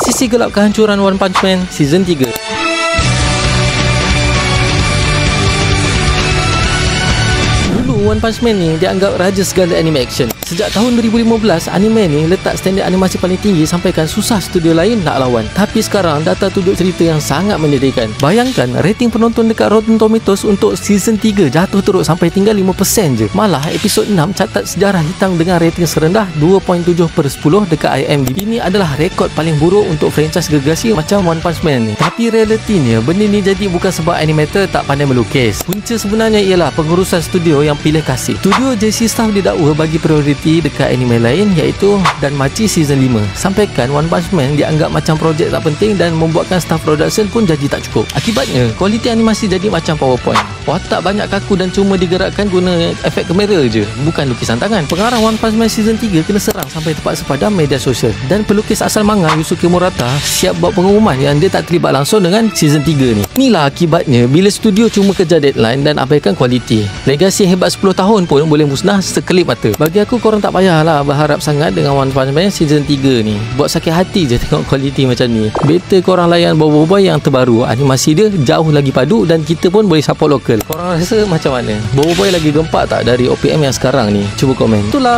sisi gelap kehancuran One Punch Man Season 3. One Punch Man ni dianggap raja segala anime action. Sejak tahun 2015, anime ni letak standard animasi paling tinggi sampaikan susah studio lain nak lawan. Tapi sekarang data tunjuk cerita yang sangat menyedihkan. Bayangkan rating penonton dekat Rotten Tomatoes untuk season 3 jatuh teruk sampai tinggal 5% je. Malah episod 6 catat sejarah hitam dengan rating serendah 2.7/10 dekat IMDb. Ini adalah rekod paling buruk untuk franchise gergasi macam One Punch Man ni. Tapi realitinya benda ni jadi bukan sebab animator tak pandai melukis. Punca sebenarnya ialah pengurusan studio yang pilih kasih. Studio JC Staff didakwa bagi prioriti dekat anime lain iaitu Danmachi Season 5. Sampaikan One Punch Man dianggap macam projek tak penting dan membuatkan staff production pun jadi tak cukup. Akibatnya, kualiti animasi jadi macam PowerPoint. Watak banyak kaku dan cuma digerakkan guna efek kamera je, bukan lukisan tangan. Pengarah One Punch Man Season 3 kena serang sampai tempat sepadam media sosial. Dan pelukis asal manga Yusuke Murata siap buat pengumuman yang dia tak terlibat langsung dengan Season 3 ni. Inilah akibatnya bila studio cuma kejar deadline dan abaikan kualiti. Legasi hebat 10 tahun pun boleh musnah sekelip mata. Bagi aku, korang tak payahlah berharap sangat dengan One Punch Man Season 3 ni. Buat sakit hati je tengok kualiti macam ni. Better korang layan Boboiboy yang terbaru. Animasi dia jauh lagi padu dan kita pun boleh support lokal. Korang rasa macam mana? Boboiboy lagi gempak tak dari OPM yang sekarang ni? Cuba komen. Itulah.